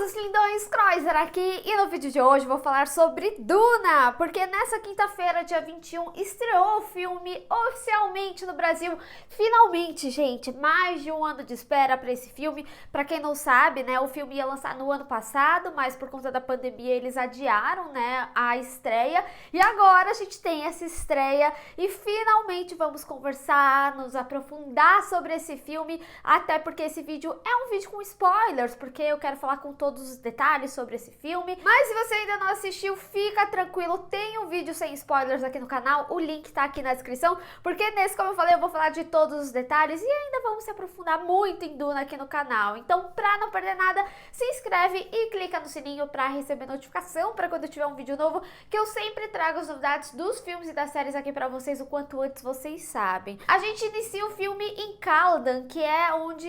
meus lindões, Croiser aqui, e no vídeo de hoje vou falar sobre Duna, porque nessa quinta-feira, dia 21, estreou o filme oficialmente no Brasil. Finalmente, gente, mais de um ano de espera para esse filme. Para quem não sabe, né, o filme ia lançar no ano passado, mas por conta da pandemia eles adiaram, né, a estreia. E agora a gente tem essa estreia e finalmente vamos conversar, nos aprofundar sobre esse filme, até porque esse vídeo é um vídeo com spoilers, porque eu quero falar com todos os detalhes sobre esse filme. Mas se você ainda não assistiu, fica tranquilo, tem um vídeo sem spoilers aqui no canal, o link tá aqui na descrição, porque nesse, como eu falei, eu vou falar de todos os detalhes e ainda vamos se aprofundar muito em Duna aqui no canal. Então, pra não perder nada, se inscreve e clica no sininho pra receber notificação pra quando tiver um vídeo novo, que eu sempre trago as novidades dos filmes e das séries aqui pra vocês o quanto antes vocês sabem. A gente inicia o filme em Caladan, que é onde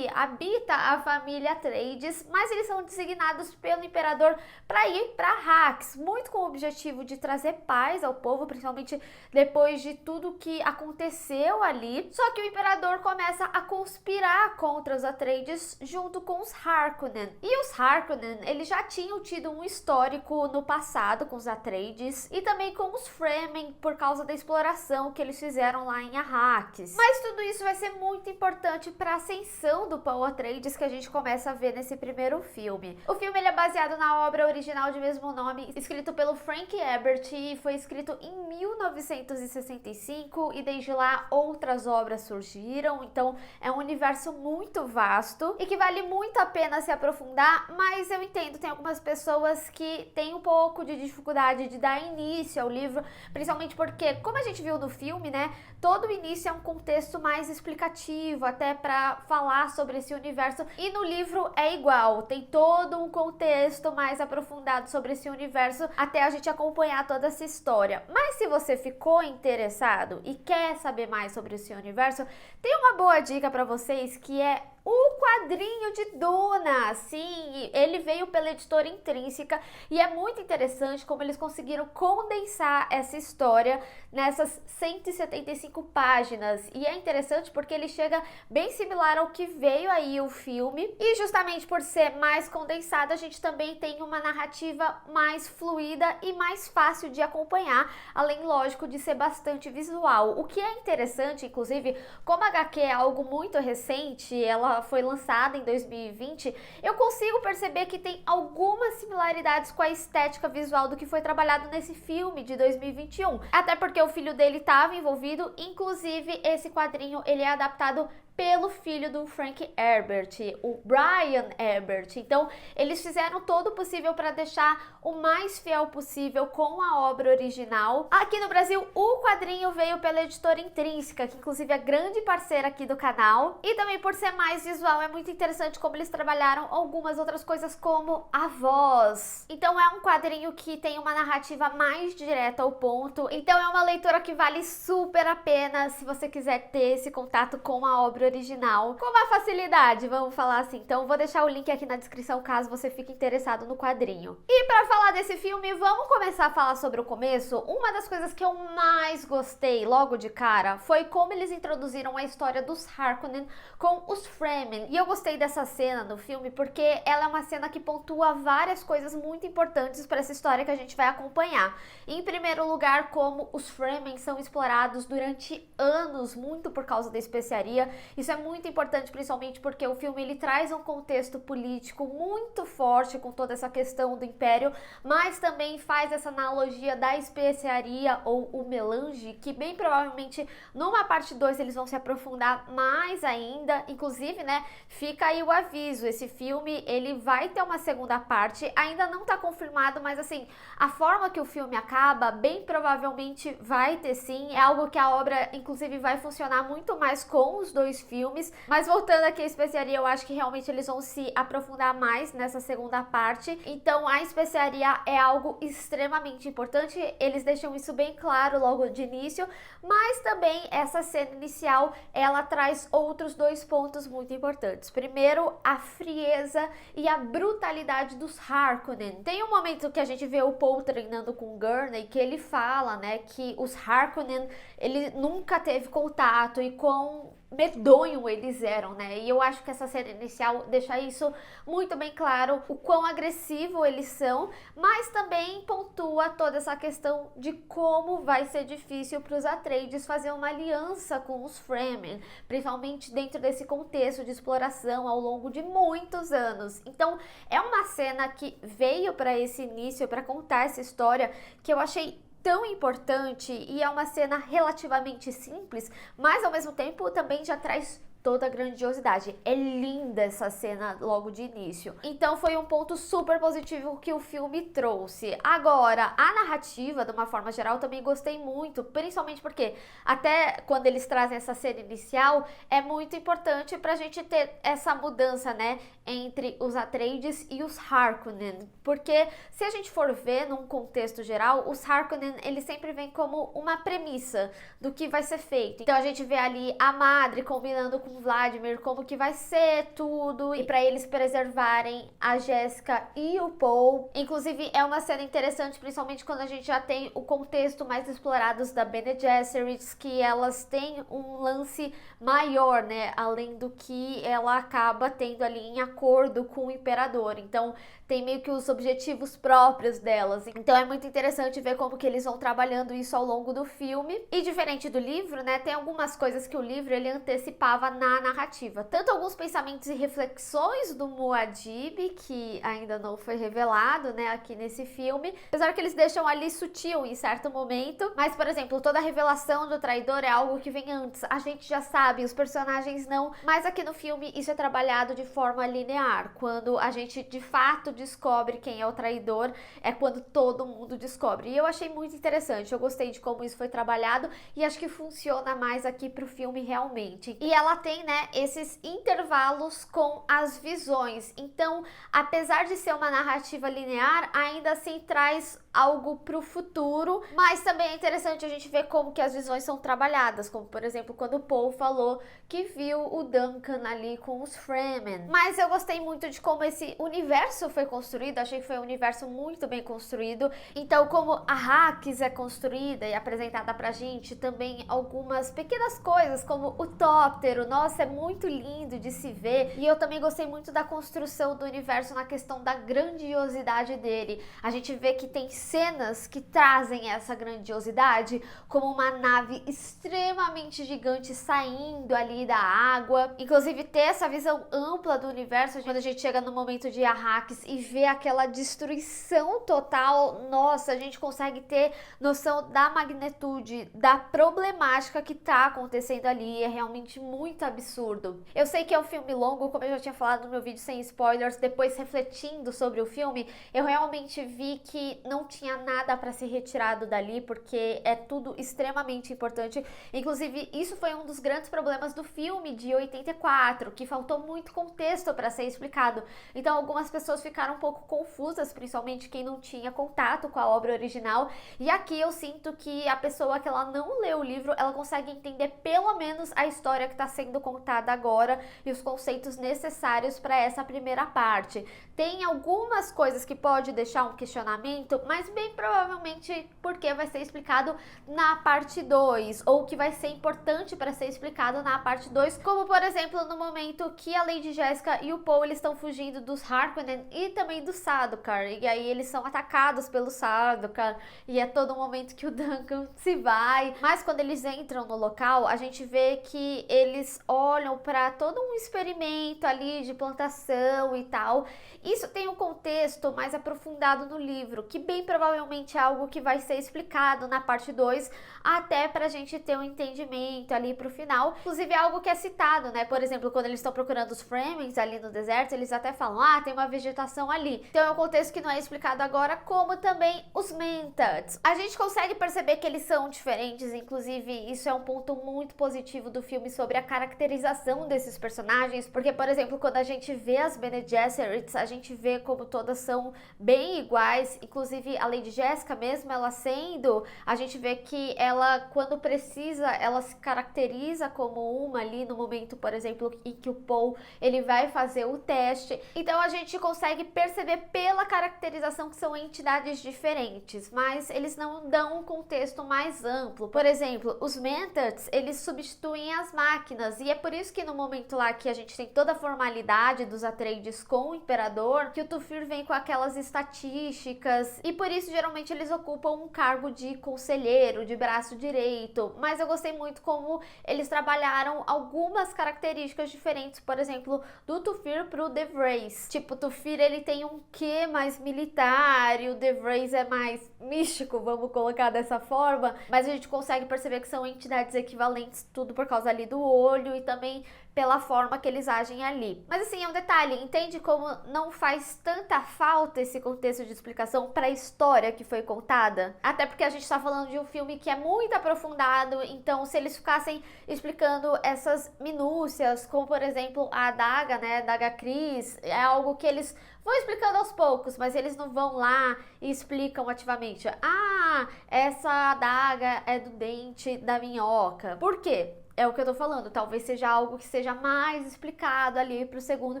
habita a família Atreides, mas eles são designados pelo imperador para ir para Arrakis, muito com o objetivo de trazer paz ao povo, principalmente depois de tudo que aconteceu ali. Só que o imperador começa a conspirar contra os Atreides junto com os Harkonnen. E os Harkonnen, eles já tinham tido um histórico no passado com os Atreides e também com os Fremen por causa da exploração que eles fizeram lá em Arrakis. Mas tudo isso vai ser muito importante para a ascensão do Paul Atreides que a gente começa a ver nesse primeiro filme. O filme ele é baseado na obra original de mesmo nome, escrito pelo Frank Herbert, e foi escrito em 1965 e desde lá outras obras surgiram, então é um universo muito vasto e que vale muito a pena se aprofundar, mas eu entendo, tem algumas pessoas que têm um pouco de dificuldade de dar início ao livro, principalmente porque, como a gente viu no filme, né, todo o início é um contexto mais explicativo, até para falar sobre esse universo, e no livro é igual, tem todo um contexto mais aprofundado sobre esse universo até a gente acompanhar toda essa história. Mas se você ficou interessado e quer saber mais sobre esse universo, tem uma boa dica para vocês, que é o quadrinho de Duna. Sim, ele veio pela editora Intrínseca e é muito interessante como eles conseguiram condensar essa história nessas 175 páginas. E é interessante porque ele chega bem similar ao que veio aí o filme. E justamente por ser mais condensado, a gente também tem uma narrativa mais fluida e mais fácil de acompanhar, além, lógico, de ser bastante visual. O que é interessante, inclusive, como a HQ é algo muito recente, ela foi lançada em 2020, eu consigo perceber que tem algumas similaridades com a estética visual do que foi trabalhado nesse filme de 2021. Até porque o filho dele estava envolvido, inclusive esse quadrinho ele é adaptado pelo filho do Frank Herbert, o Brian Herbert. Então, eles fizeram todo o possível para deixar o mais fiel possível com a obra original. Aqui no Brasil, o quadrinho veio pela editora Intrínseca, que inclusive é grande parceira aqui do canal. E também por ser mais visual, é muito interessante como eles trabalharam algumas outras coisas, como a voz. Então, é um quadrinho que tem uma narrativa mais direta ao ponto. Então, é uma leitura que vale super a pena se você quiser ter esse contato com a obra original com uma facilidade, vamos falar assim. Então vou deixar o link aqui na descrição caso você fique interessado no quadrinho. E para falar desse filme, vamos começar a falar sobre o começo. Uma das coisas que eu mais gostei logo de cara foi como eles introduziram a história dos Harkonnen com os Fremen. E eu gostei dessa cena no filme porque ela é uma cena que pontua várias coisas muito importantes para essa história que a gente vai acompanhar. Em primeiro lugar, como os Fremen são explorados durante anos, muito por causa da especiaria. Isso é muito importante, principalmente porque o filme ele traz um contexto político muito forte com toda essa questão do Império, mas também faz essa analogia da especiaria ou o melange, que bem provavelmente numa parte 2 eles vão se aprofundar mais ainda. Inclusive, né, fica aí o aviso, esse filme ele vai ter uma segunda parte, ainda não tá confirmado, mas assim, a forma que o filme acaba, bem provavelmente vai ter sim, é algo que a obra inclusive vai funcionar muito mais com os dois filmes. Mas voltando aqui à especiaria, eu acho que realmente eles vão se aprofundar mais nessa segunda parte. Então a especiaria é algo extremamente importante, eles deixam isso bem claro logo de início, mas também essa cena inicial, ela traz outros dois pontos muito importantes. Primeiro, a frieza e a brutalidade dos Harkonnen. Tem um momento que a gente vê o Paul treinando com o Gurney, que ele fala, né, que os Harkonnen, ele nunca teve contato e com medonho eles eram, né? E eu acho que essa cena inicial deixa isso muito bem claro, o quão agressivo eles são, mas também pontua toda essa questão de como vai ser difícil para os Atreides fazer uma aliança com os Fremen, principalmente dentro desse contexto de exploração ao longo de muitos anos. Então, é uma cena que veio para esse início, para contar essa história, que eu achei tão importante, e é uma cena relativamente simples, mas ao mesmo tempo também já traz toda a grandiosidade. É linda essa cena logo de início. Então foi um ponto super positivo que o filme trouxe. Agora, a narrativa, de uma forma geral, também gostei muito, principalmente porque até quando eles trazem essa cena inicial, é muito importante pra gente ter essa mudança, né, entre os Atreides e os Harkonnen, porque se a gente for ver num contexto geral, os Harkonnen, eles sempre vêm como uma premissa do que vai ser feito. Então a gente vê ali a Madre combinando com Vladimir como que vai ser tudo, e para eles preservarem a Jessica e o Paul. Inclusive é uma cena interessante, principalmente quando a gente já tem o contexto mais explorado da Bene Gesserit, que elas têm um lance maior, né, além do que ela acaba tendo ali em acordo com o imperador. Então tem meio que os objetivos próprios delas. Então é muito interessante ver como que eles vão trabalhando isso ao longo do filme. E diferente do livro, né, tem algumas coisas que o livro ele antecipava na narrativa. Tanto alguns pensamentos e reflexões do Muad'Dib, que ainda não foi revelado, né, aqui nesse filme. Apesar que eles deixam ali sutil em certo momento. Mas, por exemplo, toda a revelação do traidor é algo que vem antes. A gente já sabe, os personagens não. Mas aqui no filme isso é trabalhado de forma linear. Quando a gente de fato descobre quem é o traidor, é quando todo mundo descobre. E eu achei muito interessante, eu gostei de como isso foi trabalhado e acho que funciona mais aqui pro filme realmente. E ela tem, né, esses intervalos com as visões. Então, apesar de ser uma narrativa linear, ainda assim traz algo pro futuro, mas também é interessante a gente ver como que as visões são trabalhadas, como por exemplo quando o Paul falou que viu o Duncan ali com os Fremen. Mas eu gostei muito de como esse universo foi construído, achei que foi um universo muito bem construído. Então, como a Arrakis é construída e apresentada pra gente, também algumas pequenas coisas, como o Tóptero, nossa, é muito lindo de se ver. E eu também gostei muito da construção do universo na questão da grandiosidade dele. A gente vê que tem cenas que trazem essa grandiosidade, como uma nave extremamente gigante saindo ali da água. Inclusive ter essa visão ampla do universo, quando a gente chega no momento de Arrakis e vê aquela destruição total, nossa, a gente consegue ter noção da magnitude, da problemática que tá acontecendo ali. É realmente muito absurdo. Eu sei que é um filme longo, como eu já tinha falado no meu vídeo sem spoilers, depois refletindo sobre o filme, eu realmente vi que não tinha nada para ser retirado dali, porque é tudo extremamente importante. Inclusive, isso foi um dos grandes problemas do filme de 84, que faltou muito contexto para ser explicado. Então, algumas pessoas ficaram um pouco confusas, principalmente quem não tinha contato com a obra original. E aqui eu sinto que a pessoa que ela não leu o livro, ela consegue entender pelo menos a história que está sendo contada agora e os conceitos necessários para essa primeira parte. Tem algumas coisas que pode deixar um questionamento, mas bem provavelmente porque vai ser explicado na parte 2, ou que vai ser importante para ser explicado na parte 2, como por exemplo no momento que a Lady Jessica e o Paul eles estão fugindo dos Harkonnen e também do Sardaukar, e aí eles são atacados pelo Sardaukar, e é todo momento que o Duncan se vai. Mas quando eles entram no local, a gente vê que eles olham para todo um experimento ali de plantação e tal. Isso tem um contexto mais aprofundado no livro, que bem provavelmente é algo que vai ser explicado na parte 2, até pra gente ter um entendimento ali pro final. Inclusive é algo que é citado, né? Por exemplo, quando eles estão procurando os Fremen ali no deserto, eles até falam, ah, tem uma vegetação ali. Então é um contexto que não é explicado agora, como também os Mentats. A gente consegue perceber que eles são diferentes, inclusive isso é um ponto muito positivo do filme sobre a caracterização desses personagens, porque, por exemplo, quando a gente vê as Bene Gesserits, a gente vê como todas são bem iguais, inclusive a Lady Jessica mesmo, ela sendo, a gente vê que ela, quando precisa, ela se caracteriza como uma ali no momento, por exemplo, em que o Paul, ele vai fazer o teste. Então a gente consegue perceber pela caracterização que são entidades diferentes, mas eles não dão um contexto mais amplo. Por exemplo, os Mentats, eles substituem as máquinas, e é por isso que no momento lá que a gente tem toda a formalidade dos Atreides com o Imperador, que o Thufir vem com aquelas estatísticas, e por isso geralmente eles ocupam um cargo de conselheiro, de braço direito, mas eu gostei muito como eles trabalharam algumas características diferentes, por exemplo, do Thufir pro Devrace. Tipo, o Thufir ele tem um quê mais militar e o Devrace é mais místico, vamos colocar dessa forma, mas a gente consegue perceber que são entidades equivalentes, tudo por causa ali do olho e também pela forma que eles agem ali. Mas assim, é um detalhe, entende como não faz tanta falta esse contexto de explicação para a história que foi contada? Até porque a gente tá falando de um filme que é muito aprofundado, então se eles ficassem explicando essas minúcias, como por exemplo a adaga, né, adaga Cris, é algo que eles vão explicando aos poucos, mas eles não vão lá e explicam ativamente. Ah, essa adaga é do dente da minhoca. Por quê? É o que eu tô falando, talvez seja algo que seja mais explicado ali pro segundo,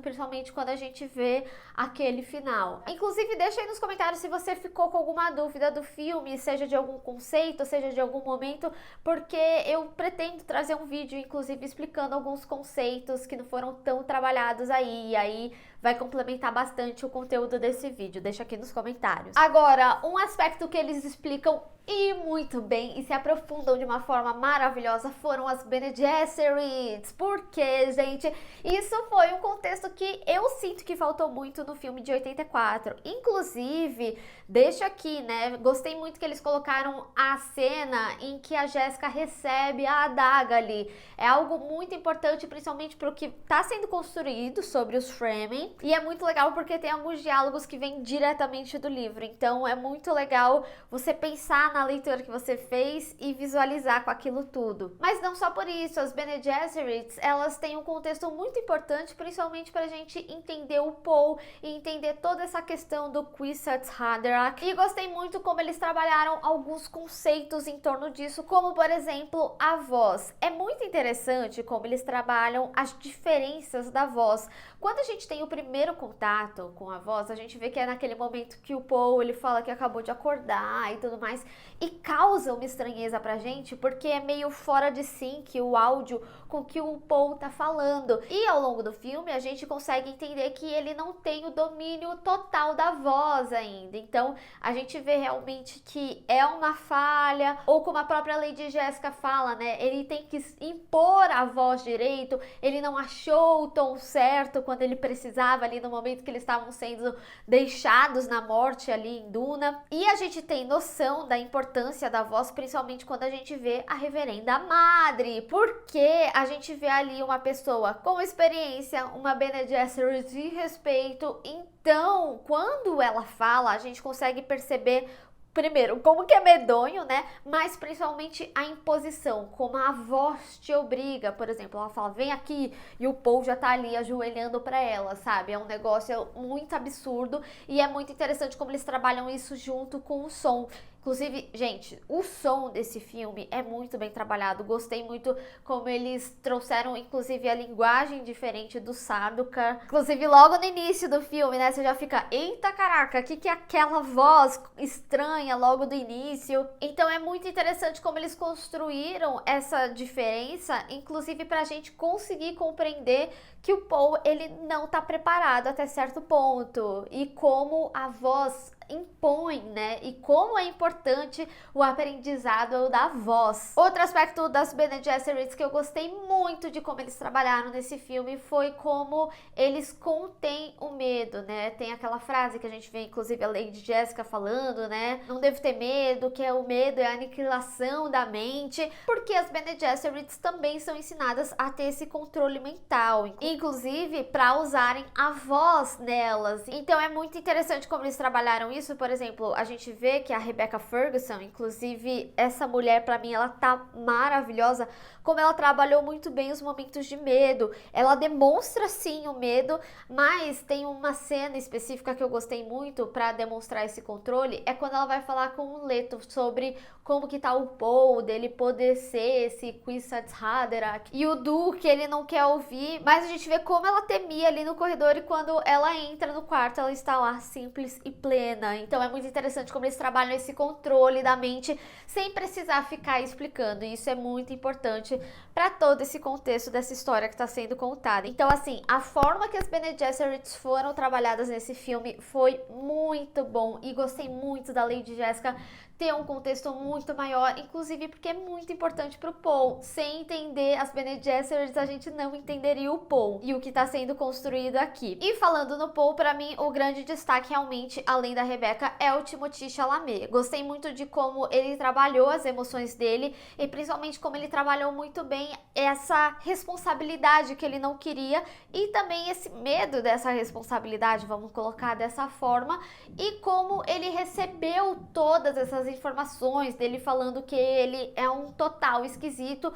principalmente quando a gente vê aquele final. Inclusive, deixa aí nos comentários se você ficou com alguma dúvida do filme, seja de algum conceito, seja de algum momento, porque eu pretendo trazer um vídeo, inclusive, explicando alguns conceitos que não foram tão trabalhados aí, e aí vai complementar bastante o conteúdo desse vídeo, deixa aqui nos comentários. Agora, um aspecto que eles explicam e muito bem e se aprofundam de uma forma maravilhosa foram as Bene Gesserits. Porque, gente, isso foi um contexto que eu sinto que faltou muito no filme de 84. Inclusive, deixa aqui, né, gostei muito que eles colocaram a cena em que a Jessica recebe a adaga ali. É algo muito importante, principalmente pro que tá sendo construído sobre os Fremen. E é muito legal porque tem alguns diálogos que vêm diretamente do livro. Então é muito legal você pensar na leitura que você fez e visualizar com aquilo tudo. Mas não só por isso, as Bene Gesserits, elas têm um contexto muito importante, principalmente pra gente entender o Paul e entender toda essa questão do Kwisatz Haderach. E gostei muito como eles trabalharam alguns conceitos em torno disso, como por exemplo, a voz. É muito interessante como eles trabalham as diferenças da voz. Quando a gente tem o primeiro contato com a voz, a gente vê que é naquele momento que o Paul, ele fala que acabou de acordar e tudo mais, e causa uma estranheza pra gente, porque é meio fora de sync o áudio com que o Paul tá falando. E ao longo do filme, a gente consegue entender que ele não tem o domínio total da voz ainda. Então, a gente vê realmente que é uma falha, ou como a própria Lady Jessica fala, né, ele tem que impor a voz direito, ele não achou o tom certo quando ele precisava ali no momento que eles estavam sendo deixados na morte ali em Duna. E a gente tem noção da importância da voz, principalmente quando a gente vê a Reverenda Madre, porque a gente vê ali uma pessoa com experiência, uma Bene Gesserit de respeito. Então, quando ela fala, a gente consegue perceber primeiro, como que é medonho, né? Mas principalmente a imposição, como a voz te obriga. Por exemplo, ela fala, vem aqui, e o Paul já tá ali ajoelhando pra ela, sabe? É um negócio muito absurdo e é muito interessante como eles trabalham isso junto com o som. Inclusive, gente, o som desse filme é muito bem trabalhado. Gostei muito como eles trouxeram, inclusive, a linguagem diferente do Sardaukar. Inclusive, logo no início do filme, né, você já fica, eita caraca, o que é aquela voz estranha logo do início? Então, é muito interessante como eles construíram essa diferença, inclusive pra gente conseguir compreender que o Paul, ele não tá preparado até certo ponto. E como a voz impõe, né? E como é importante o aprendizado da voz. Outro aspecto das Bene Gesserits que eu gostei muito de como eles trabalharam nesse filme foi como eles contêm o medo, né? Tem aquela frase que a gente vê, inclusive, a Lady Jessica falando, né? Não devo ter medo, que é o medo é a aniquilação da mente, porque as Bene Gesserits também são ensinadas a ter esse controle mental, inclusive para usarem a voz nelas. Então é muito interessante como eles trabalharam isso. Por exemplo, a gente vê que a Rebecca Ferguson, inclusive essa mulher, pra mim, ela tá maravilhosa, como ela trabalhou muito bem os momentos de medo. Ela demonstra sim o medo, mas tem uma cena específica que eu gostei muito pra demonstrar esse controle, é quando ela vai falar com o Leto sobre como que tá o Paul, dele poder ser esse Kwisatz Haderach, e o Duque, ele não quer ouvir, mas a gente vê como ela temia ali no corredor, e quando ela entra no quarto, ela está lá simples e plena. cena. Então é muito interessante como eles trabalham esse controle da mente sem precisar ficar explicando. E isso é muito importante para todo esse contexto dessa história que está sendo contada. Então, assim, a forma que as Bene Gesserits foram trabalhadas nesse filme foi muito bom e gostei muito da Lady Jessica ter um contexto muito maior, inclusive porque é muito importante pro Paul. Sem entender as Bene Gesserits, a gente não entenderia o Paul e o que tá sendo construído aqui. E falando no Paul, pra mim, o grande destaque realmente, além da Rebecca, é o Timothée Chalamet. Gostei muito de como ele trabalhou as emoções dele e principalmente como ele trabalhou muito bem essa responsabilidade que ele não queria e também esse medo dessa responsabilidade, vamos colocar dessa forma, e como ele recebeu todas essas informações dele falando que ele é um total esquisito.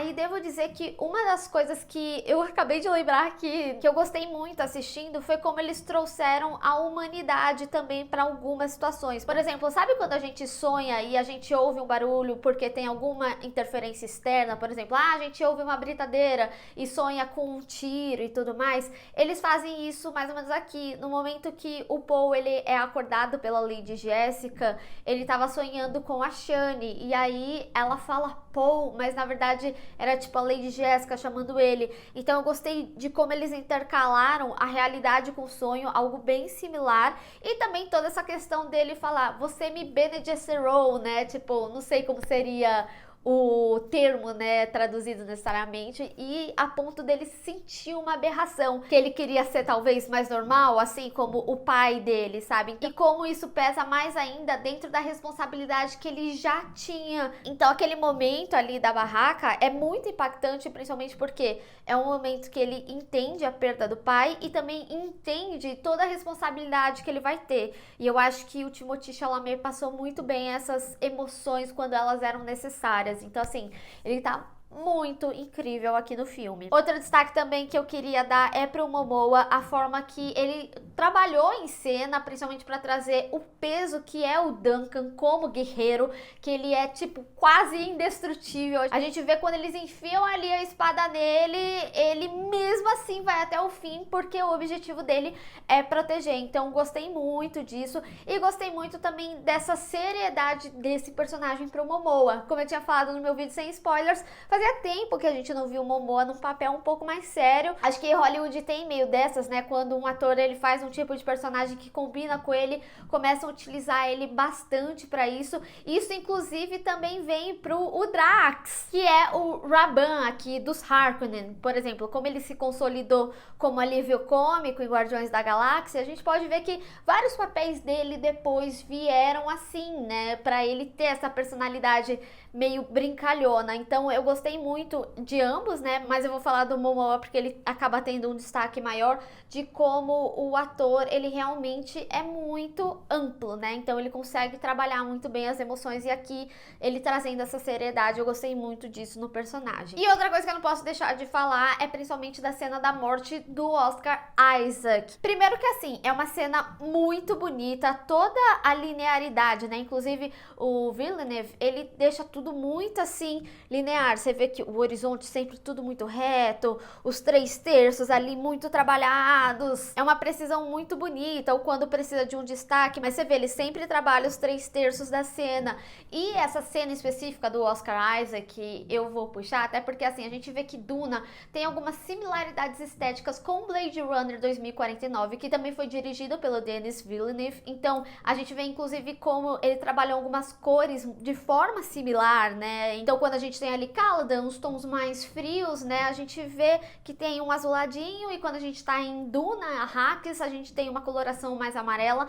E devo dizer que uma das coisas que eu acabei de lembrar aqui, que eu gostei muito assistindo, foi como eles trouxeram a humanidade também para algumas situações. Por exemplo, sabe quando a gente sonha e a gente ouve um barulho porque tem alguma interferência externa? Por exemplo, a gente ouve uma britadeira e sonha com um tiro e tudo mais. Eles fazem isso mais ou menos aqui. No momento que o Paul ele é acordado pela Lady Jessica, ele tava sonhando com a Shani, e aí ela fala Paul, mas na verdade era tipo a Lady Jessica chamando ele. Então eu gostei de como eles intercalaram a realidade com o sonho, algo bem similar, e também toda essa questão dele falar, você me Bene Gesserou, né, tipo, não sei como seria o termo, né, traduzido necessariamente, e a ponto dele sentir uma aberração, que ele queria ser talvez mais normal, assim como o pai dele, sabe? E como isso pesa mais ainda dentro da responsabilidade que ele já tinha. Então aquele momento ali da barraca é muito impactante, principalmente porque é um momento que ele entende a perda do pai e também entende toda a responsabilidade que ele vai ter. E eu acho que o Timothée Chalamet passou muito bem essas emoções quando elas eram necessárias. Então, assim, ele tá muito incrível aqui no filme. Outro destaque também que eu queria dar é pro Momoa, a forma que ele trabalhou em cena, principalmente para trazer o peso que é o Duncan como guerreiro, que ele é tipo quase indestrutível. A gente vê quando eles enfiam ali a espada nele, ele mesmo assim vai até o fim, porque o objetivo dele é proteger. Então gostei muito disso e gostei muito também dessa seriedade desse personagem pro Momoa. Como eu tinha falado no meu vídeo sem spoilers, fazia tempo que a gente não viu o Momoa num papel um pouco mais sério. Acho que Hollywood tem meio dessas, né? Quando um ator ele faz um tipo de personagem que combina com ele, começam a utilizar ele bastante pra isso. Isso, inclusive, também vem pro Drax, que é o Raban aqui dos Harkonnen. Por exemplo, como ele se consolidou como alívio cômico em Guardiões da Galáxia, a gente pode ver que vários papéis dele depois vieram assim, né? Pra ele ter essa personalidade meio brincalhona. Então eu gostei muito de ambos, né? Mas eu vou falar do Momoa porque ele acaba tendo um destaque maior de como o ator, ele realmente é muito amplo, né? Então ele consegue trabalhar muito bem as emoções e aqui ele trazendo essa seriedade, eu gostei muito disso no personagem. E outra coisa que eu não posso deixar de falar é principalmente da cena da morte do Oscar Isaac. Primeiro que assim, é uma cena muito bonita, toda a linearidade, né? Inclusive o Villeneuve, ele deixa tudo muito assim linear. Você vê que o horizonte sempre tudo muito reto, os 3/3 ali muito trabalhados. É uma precisão muito bonita, ou quando precisa de um destaque, mas você vê, ele sempre trabalha os 3/3 da cena. E essa cena específica do Oscar Isaac, eu vou puxar, até porque assim, a gente vê que Duna tem algumas similaridades estéticas com Blade Runner 2049, que também foi dirigido pelo Denis Villeneuve. Então, a gente vê inclusive como ele trabalhou algumas cores de forma similar, né? Então, quando a gente tem ali Caladan, os tons mais frios, né? A gente vê que tem um azuladinho, e quando a gente tá em Duna, Arrakis, a gente tem uma coloração mais amarela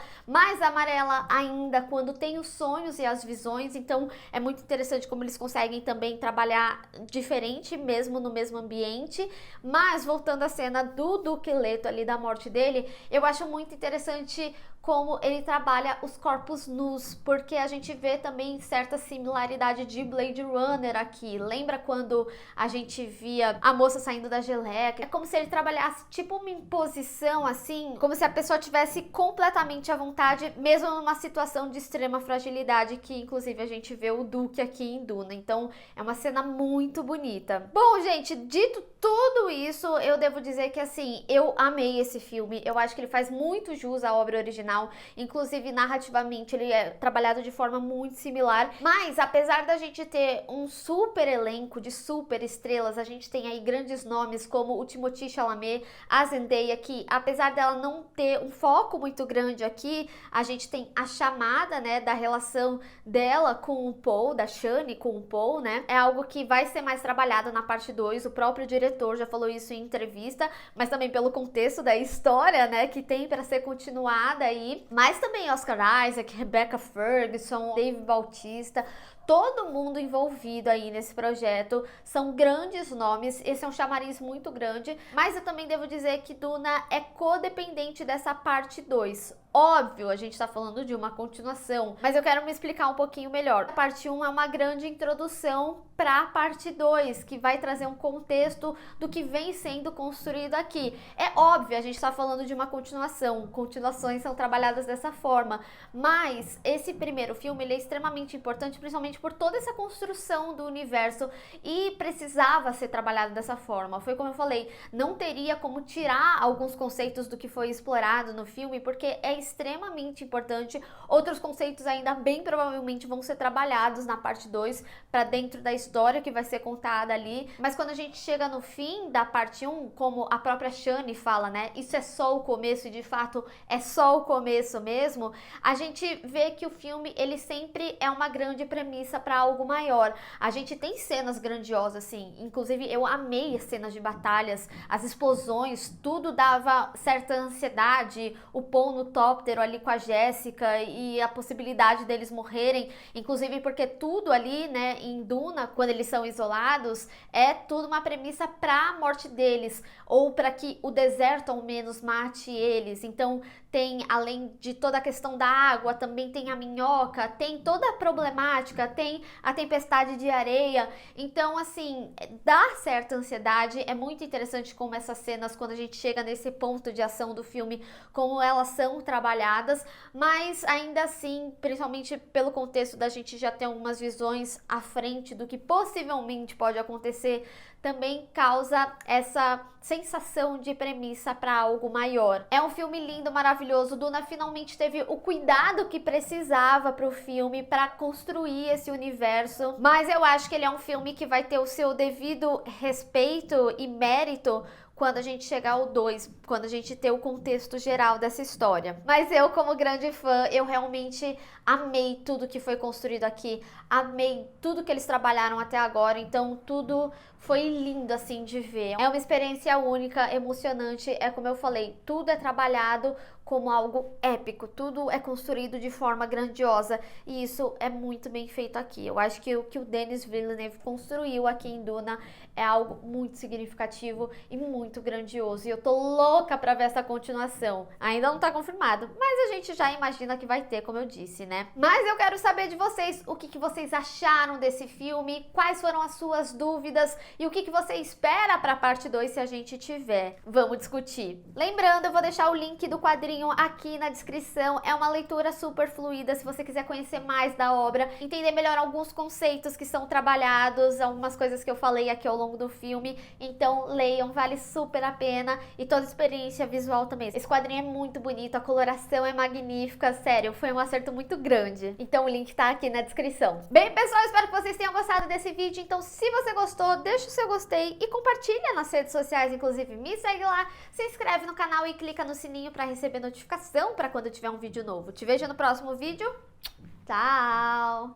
ainda quando tem os sonhos e as visões. Então, é muito interessante como eles conseguem também trabalhar diferente, mesmo no mesmo ambiente. Mas, voltando à cena do Duque Leto ali, da morte dele, eu acho muito interessante como ele trabalha os corpos nus, porque a gente vê também certa similaridade de Blade Runner aqui. Lembra quando a gente via a moça saindo da geleca. É como se ele trabalhasse tipo uma imposição, assim, como se a pessoa tivesse completamente à vontade, mesmo numa situação de extrema fragilidade, que inclusive a gente vê o Duque aqui em Duna. Então é uma cena muito bonita. Bom, gente, dito tudo isso, eu devo dizer que assim, eu amei esse filme. Eu acho que ele faz muito jus à obra original, inclusive narrativamente ele é trabalhado de forma muito similar, mas apesar da gente ter um super elenco de super estrelas, a gente tem aí grandes nomes como o Timothée Chalamet, a Zendaya, que apesar dela não ter um foco muito grande aqui, a gente tem a chamada, né, da relação dela com o Paul, da Shani com o Paul, né, é algo que vai ser mais trabalhado na parte 2, o próprio diretor já falou isso em entrevista, mas também pelo contexto da história, né, que tem para ser continuada aí, mas também Oscar Isaac, Rebecca Ferguson, Dave Bautista, todo mundo envolvido aí nesse projeto, são grandes nomes, esse é um chamariz muito grande, mas eu também devo dizer que Duna é codependente dessa parte 2. Óbvio, a gente tá falando de uma continuação, mas eu quero me explicar um pouquinho melhor. A parte 1 é uma grande introdução para a parte 2, que vai trazer um contexto do que vem sendo construído aqui. É óbvio, a gente tá falando de uma continuação, continuações são trabalhadas dessa forma, mas esse primeiro filme ele é extremamente importante, principalmente por toda essa construção do universo e precisava ser trabalhado dessa forma. Foi como eu falei, não teria como tirar alguns conceitos do que foi explorado no filme, porque é extremamente importante. Outros conceitos ainda bem provavelmente vão ser trabalhados na parte 2 para dentro da história que vai ser contada ali, mas quando a gente chega no fim da parte 1, como a própria Shani fala, né, isso é só o começo e de fato é só o começo mesmo, a gente vê que o filme ele sempre é uma grande premissa para algo maior. A gente tem cenas grandiosas assim, inclusive eu amei as cenas de batalhas, as explosões, tudo dava certa ansiedade, o Paul no helicóptero ali com a Jéssica e a possibilidade deles morrerem, inclusive porque tudo ali, né, em Duna, quando eles são isolados, é tudo uma premissa para a morte deles, ou para que o deserto ao menos mate eles. Então tem, além de toda a questão da água, também tem a minhoca, tem toda a problemática, tem a tempestade de areia. Então, assim, dá certa ansiedade. É muito interessante como essas cenas, quando a gente chega nesse ponto de ação do filme, como elas são trabalhadas, mas ainda assim, principalmente pelo contexto da gente já ter algumas visões à frente do que possivelmente pode acontecer, também causa essa sensação de premissa para algo maior. É um filme lindo, maravilhoso. Duna finalmente teve o cuidado que precisava para o filme, para construir esse universo, mas eu acho que ele é um filme que vai ter o seu devido respeito e mérito quando a gente chegar ao 2, quando a gente ter o contexto geral dessa história. Mas eu, como grande fã, eu realmente amei tudo que foi construído aqui, amei tudo que eles trabalharam até agora, então tudo foi lindo assim de ver. É uma experiência única, emocionante, é como eu falei, tudo é trabalhado como algo épico, tudo é construído de forma grandiosa e isso é muito bem feito aqui. Eu acho que o que o Denis Villeneuve construiu aqui em Duna é algo muito significativo e muito grandioso, e eu tô louca pra ver essa continuação. Ainda não tá confirmado, mas a gente já imagina que vai ter, como eu disse, né? Mas eu quero saber de vocês, o que vocês acharam desse filme, quais foram as suas dúvidas e o que você espera pra parte 2 se a gente tiver. Vamos discutir. Lembrando, eu vou deixar o link do quadrinho aqui na descrição, é uma leitura super fluida se você quiser conhecer mais da obra, entender melhor alguns conceitos que são trabalhados, algumas coisas que eu falei aqui ao longo do filme, então leiam, vale super a pena, e toda a experiência visual também. Esse quadrinho é muito bonito, a coloração é magnífica, sério, foi um acerto muito grande. Então o link tá aqui na descrição. Bem, pessoal, espero que vocês tenham gostado desse vídeo, então se você gostou, deixa o seu gostei e compartilha nas redes sociais, inclusive me segue lá, se inscreve no canal e clica no sininho para receber notificação para quando tiver um vídeo novo. Te vejo no próximo vídeo. Tchau!